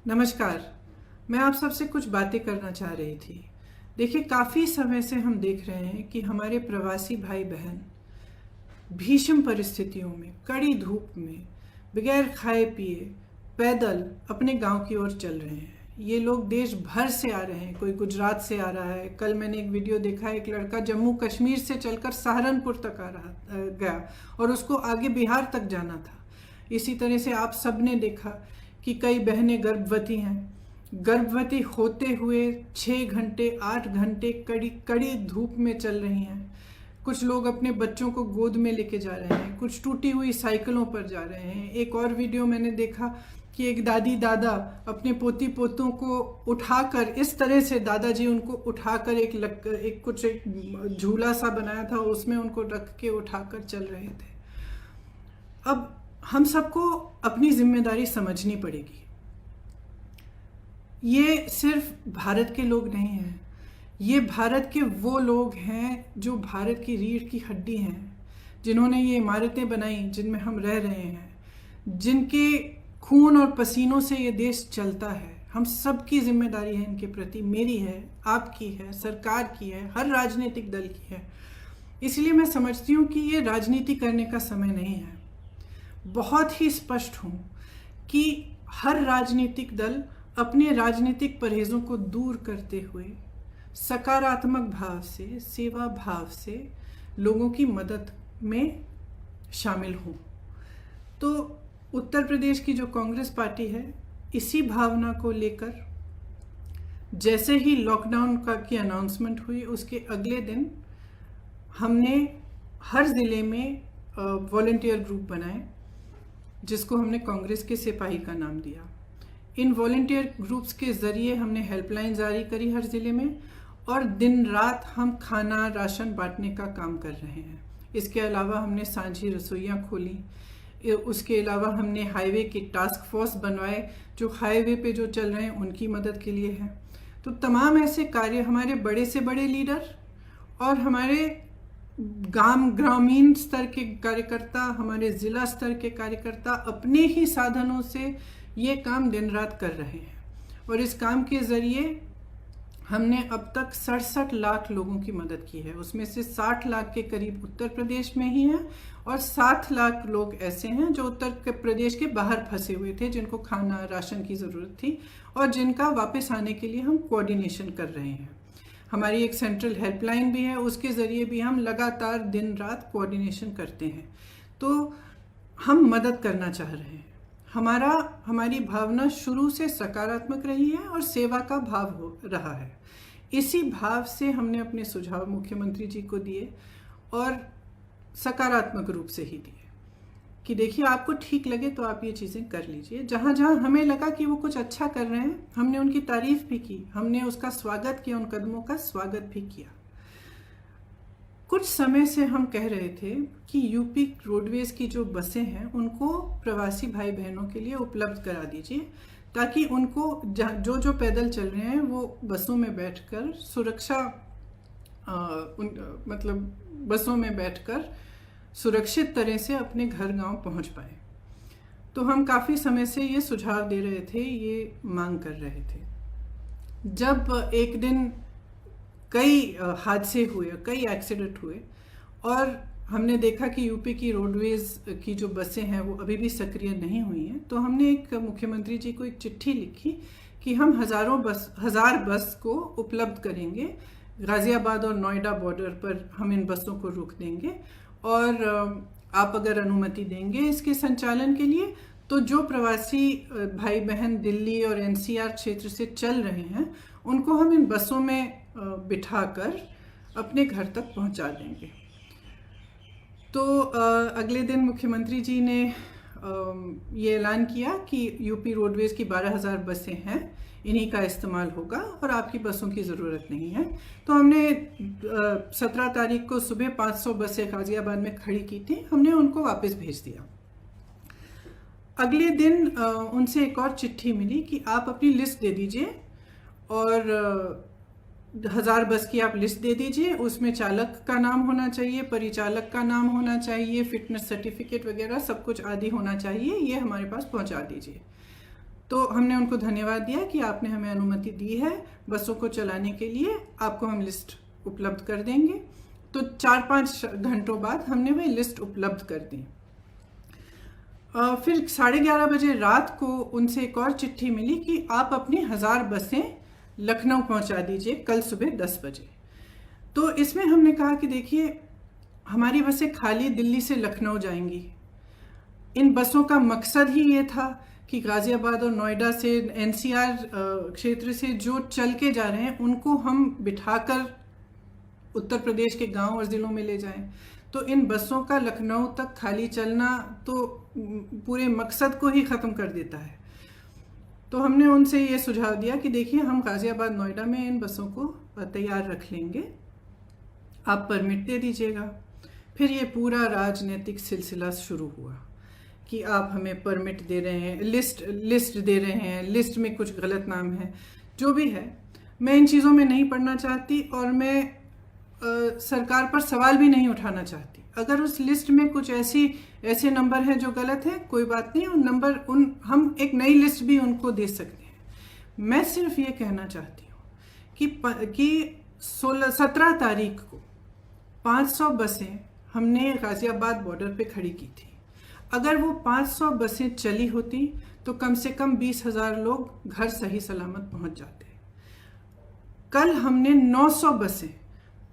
नमस्कार। मैं आप सबसे कुछ बातें करना चाह रही थी। देखिए, काफ़ी समय से हम देख रहे हैं कि हमारे प्रवासी भाई बहन भीषण परिस्थितियों में, कड़ी धूप में, बगैर खाए पिए पैदल अपने गांव की ओर चल रहे हैं। ये लोग देश भर से आ रहे हैं, कोई गुजरात से आ रहा है। कल मैंने एक वीडियो देखा, एक लड़का जम्मू कश्मीर से चलकर सहारनपुर तक गया और उसको आगे बिहार तक जाना था। इसी तरह से आप सब ने देखा कि कई बहनें गर्भवती हैं। गर्भवती होते हुए 6 घंटे 8 घंटे कड़ी कड़ी धूप में चल रही हैं। कुछ लोग अपने बच्चों को गोद में लेके जा रहे हैं, कुछ टूटी हुई साइकिलों पर जा रहे हैं। एक और वीडियो मैंने देखा कि एक दादी दादा अपने पोती पोतों को उठाकर, इस तरह से दादाजी उनको उठाकर एक झूला सा बनाया था, उसमें उनको रख के उठाकर चल रहे थे। अब हम सबको अपनी जिम्मेदारी समझनी पड़ेगी। ये सिर्फ भारत के लोग नहीं हैं, ये भारत के वो लोग हैं जो भारत की रीढ़ की हड्डी हैं, जिन्होंने ये इमारतें बनाई जिनमें हम रह रहे हैं, जिनके खून और पसीनों से ये देश चलता है। हम सबकी जिम्मेदारी है इनके प्रति। मेरी है, आपकी है, सरकार की है, हर राजनीतिक दल की है। इसलिए मैं समझती हूँ कि ये राजनीति करने का समय नहीं है। बहुत ही स्पष्ट हूँ कि हर राजनीतिक दल अपने राजनीतिक परहेजों को दूर करते हुए सकारात्मक भाव से, सेवा भाव से लोगों की मदद में शामिल हों। तो उत्तर प्रदेश की जो कांग्रेस पार्टी है, इसी भावना को लेकर जैसे ही लॉकडाउन की अनाउंसमेंट हुई, उसके अगले दिन हमने हर ज़िले में वॉलंटियर ग्रुप बनाए, जिसको हमने कांग्रेस के सिपाही का नाम दिया। इन वॉलंटियर ग्रुप्स के ज़रिए हमने हेल्पलाइन जारी करी हर ज़िले में, और दिन रात हम खाना राशन बांटने का काम कर रहे हैं। इसके अलावा हमने सांझी रसोइयाँ खोली। उसके अलावा हमने हाईवे की टास्क फोर्स बनवाए, जो हाईवे पे जो चल रहे हैं उनकी मदद के लिए है। तो तमाम ऐसे कार्य हमारे बड़े से बड़े लीडर और हमारे ग्रामीण स्तर के कार्यकर्ता, हमारे ज़िला स्तर के कार्यकर्ता अपने ही साधनों से ये काम दिन रात कर रहे हैं। और इस काम के ज़रिए हमने अब तक 67 लाख लोगों की मदद की है। उसमें से 60 लाख के करीब उत्तर प्रदेश में ही हैं, और 7 लाख लोग ऐसे हैं जो उत्तर प्रदेश के बाहर फंसे हुए थे, जिनको खाना राशन की ज़रूरत थी और जिनका वापस आने के लिए हम कोऑर्डिनेशन कर रहे हैं। हमारी एक सेंट्रल हेल्पलाइन भी है, उसके ज़रिए भी हम लगातार दिन रात कोऑर्डिनेशन करते हैं। तो हम मदद करना चाह रहे हैं। हमारी भावना शुरू से सकारात्मक रही है और सेवा का भाव हो रहा है। इसी भाव से हमने अपने सुझाव मुख्यमंत्री जी को दिए, और सकारात्मक रूप से ही दिए कि देखिए, आपको ठीक लगे तो आप ये चीज़ें कर लीजिए। जहाँ जहाँ हमें लगा कि वो कुछ अच्छा कर रहे हैं, हमने उनकी तारीफ भी की, हमने उसका स्वागत किया, उन कदमों का स्वागत भी किया। कुछ समय से हम कह रहे थे कि यूपी रोडवेज की जो बसें हैं उनको प्रवासी भाई बहनों के लिए उपलब्ध करा दीजिए, ताकि उनको जो पैदल चल रहे हैं वो बसों में बैठकर बसों में बैठकर सुरक्षित तरह से अपने घर गांव पहुंच पाए। तो हम काफ़ी समय से ये सुझाव दे रहे थे, ये मांग कर रहे थे। जब एक दिन कई हादसे हुए, कई एक्सीडेंट हुए, और हमने देखा कि यूपी की रोडवेज की जो बसें हैं वो अभी भी सक्रिय नहीं हुई हैं, तो हमने एक मुख्यमंत्री जी को एक चिट्ठी लिखी कि हम 1000 बस को उपलब्ध करेंगे। गाज़ियाबाद और नोएडा बॉर्डर पर हम इन बसों को रोक देंगे, और आप अगर अनुमति देंगे इसके संचालन के लिए, तो जो प्रवासी भाई बहन दिल्ली और एनसीआर क्षेत्र से चल रहे हैं उनको हम इन बसों में बिठाकर अपने घर तक पहुंचा देंगे। तो अगले दिन मुख्यमंत्री जी ने ये ऐलान किया कि यूपी रोडवेज की 12,000 बसें हैं, इन्हीं का इस्तेमाल होगा और आपकी बसों की ज़रूरत नहीं है। तो हमने 17 तारीख को सुबह 500 बसें गाज़ियाबाद में खड़ी की थी, हमने उनको वापस भेज दिया। अगले दिन उनसे एक और चिट्ठी मिली कि आप अपनी लिस्ट दे दीजिए, और 1000 बस की आप लिस्ट दे दीजिए। उसमें चालक का नाम होना चाहिए, परिचालक का नाम होना चाहिए, फिटनेस सर्टिफिकेट वगैरह सब कुछ आदि होना चाहिए, ये हमारे पास पहुंचा दीजिए। तो हमने उनको धन्यवाद दिया कि आपने हमें अनुमति दी है बसों को चलाने के लिए, आपको हम लिस्ट उपलब्ध कर देंगे। तो 4-5 घंटों बाद हमने वह लिस्ट उपलब्ध कर दी। फिर 11:30 बजे रात को उनसे एक और चिट्ठी मिली कि आप अपनी 1000 बसें लखनऊ पहुंचा दीजिए कल सुबह 10 बजे। तो इसमें हमने कहा कि देखिए, हमारी बसें खाली दिल्ली से लखनऊ जाएंगी। इन बसों का मकसद ही ये था कि गाज़ियाबाद और नोएडा से, एनसीआर क्षेत्र से जो चल के जा रहे हैं उनको हम बिठाकर उत्तर प्रदेश के गांव और ज़िलों में ले जाएं। तो इन बसों का लखनऊ तक खाली चलना तो पूरे मकसद को ही ख़त्म कर देता है। तो हमने उनसे ये सुझाव दिया कि देखिए, हम गाज़ियाबाद नोएडा में इन बसों को तैयार रख लेंगे, आप परमिट दे दीजिएगा। फिर ये पूरा राजनीतिक सिलसिला शुरू हुआ कि आप हमें परमिट दे रहे हैं, लिस्ट दे रहे हैं, लिस्ट में कुछ गलत नाम है। जो भी है, मैं इन चीज़ों में नहीं पढ़ना चाहती और मैं सरकार पर सवाल भी नहीं उठाना चाहती। अगर उस लिस्ट में कुछ ऐसे नंबर हैं जो गलत हैं, कोई बात नहीं, हम एक नई लिस्ट भी उनको दे सकते हैं। मैं सिर्फ ये कहना चाहती हूँ कि 17 तारीख को 500 बसें हमने गाज़ियाबाद बॉर्डर पे खड़ी की थी। अगर वो 500 बसें चली होती तो कम से कम 20,000 लोग घर सही सलामत पहुंच जाते। कल हमने 900 बसें,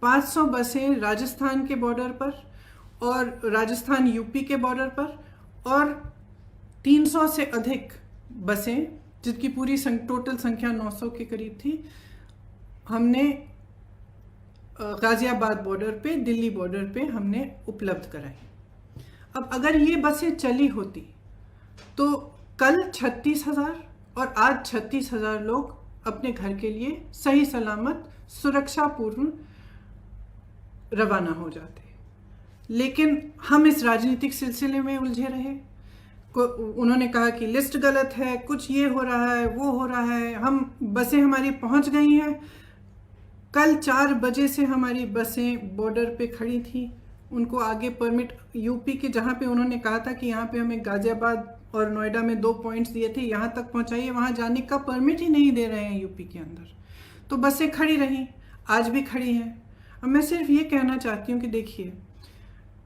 500 बसें राजस्थान के बॉर्डर पर और राजस्थान यूपी के बॉर्डर पर, और 300 से अधिक बसें, जिनकी पूरी टोटल संख्या 900 के करीब थी, हमने गाज़ियाबाद बॉर्डर पे, दिल्ली बॉर्डर पे हमने उपलब्ध कराई। अब अगर ये बसें चली होती तो कल 36,000 और आज 36,000 लोग अपने घर के लिए सही सलामत सुरक्षापूर्ण रवाना हो जाते। लेकिन हम इस राजनीतिक सिलसिले में उलझे रहे। उन्होंने कहा कि लिस्ट गलत है, कुछ ये हो रहा है, वो हो रहा है, बसें हमारी पहुंच गई हैं। कल 4 बजे से हमारी बसें बॉर्डर पे खड़ी थी, उनको आगे परमिट, यूपी के जहाँ पे उन्होंने कहा था कि यहाँ पे हमें गाज़ियाबाद और नोएडा में 2 पॉइंट्स दिए थे, यहाँ तक पहुँचाइए, वहाँ जाने का परमिट ही नहीं दे रहे हैं यूपी के अंदर। तो बसें खड़ी रहीं, आज भी खड़ी हैं। अब मैं सिर्फ ये कहना चाहती हूँ कि देखिए,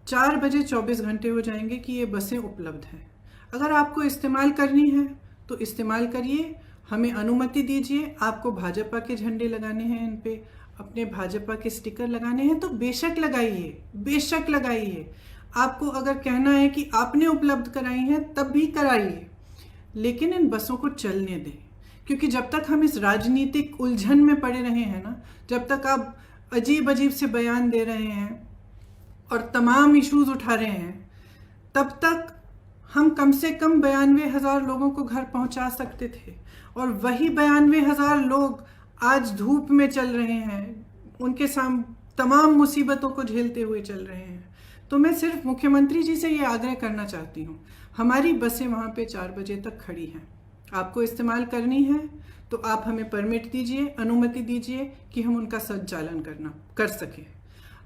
4 बजे 24 घंटे हो जाएंगे कि ये बसें उपलब्ध हैं। अगर आपको इस्तेमाल करनी है तो इस्तेमाल करिए, हमें अनुमति दीजिए। आपको भाजपा के झंडे लगाने हैं, इन पे अपने भाजपा के स्टिकर लगाने हैं तो बेशक लगाइए, बेशक लगाइए। आपको अगर कहना है कि आपने उपलब्ध कराई हैं तब भी कराइए, लेकिन इन बसों को चलने दें। क्योंकि जब तक हम इस राजनीतिक उलझन में पड़े रहे हैं ना, जब तक आप अजीब अजीब से बयान दे रहे हैं और तमाम इश्यूज उठा रहे हैं, तब तक हम कम से कम 92,000 लोगों को घर पहुंचा सकते थे। और वही 92,000 लोग आज धूप में चल रहे हैं, उनके सामने तमाम मुसीबतों को झेलते हुए चल रहे हैं। तो मैं सिर्फ मुख्यमंत्री जी से ये आग्रह करना चाहती हूँ, हमारी बसें वहाँ पे 4 बजे तक खड़ी हैं, आपको इस्तेमाल करनी है तो आप हमें परमिट दीजिए, अनुमति दीजिए कि हम उनका संचालन कर सकें।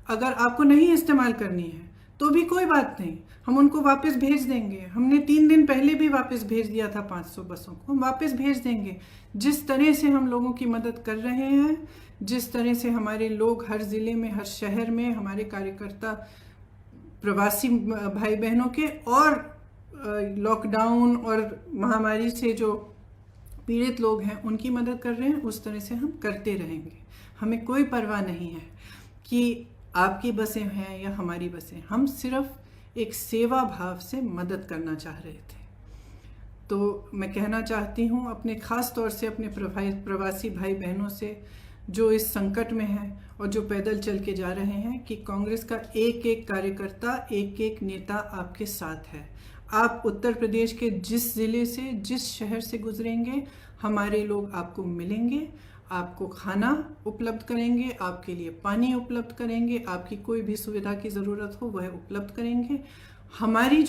अगर आपको नहीं इस्तेमाल करनी है तो भी कोई बात नहीं, हम उनको वापस भेज देंगे। हमने 3 दिन पहले भी वापस भेज दिया था 500 बसों को, हम वापस भेज देंगे। जिस तरह से हम लोगों की मदद कर रहे हैं, जिस तरह से हमारे लोग हर ज़िले में, हर शहर में, हमारे कार्यकर्ता प्रवासी भाई बहनों के और लॉकडाउन और महामारी से जो पीड़ित लोग हैं उनकी मदद कर रहे हैं, उस तरह से हम करते रहेंगे। हमें कोई परवाह नहीं है कि आपकी बसें हैं या हमारी बसें, हम सिर्फ एक सेवा भाव से मदद करना चाह रहे थे। तो मैं कहना चाहती हूँ अपने ख़ास तौर से अपने प्रवासी भाई बहनों से जो इस संकट में हैं और जो पैदल चल के जा रहे हैं, कि कांग्रेस का एक एक कार्यकर्ता, एक एक नेता आपके साथ है। आप उत्तर प्रदेश के जिस ज़िले से, जिस शहर से गुजरेंगे, हमारे लोग आपको मिलेंगे, आपको खाना उपलब्ध करेंगे, आपके लिए पानी उपलब्ध करेंगे, आपकी कोई भी सुविधा की ज़रूरत हो वह उपलब्ध करेंगे। हमारी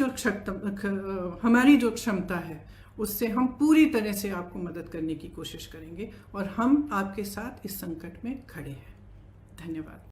जो क्षमता है उससे हम पूरी तरह से आपको मदद करने की कोशिश करेंगे और हम आपके साथ इस संकट में खड़े हैं। धन्यवाद।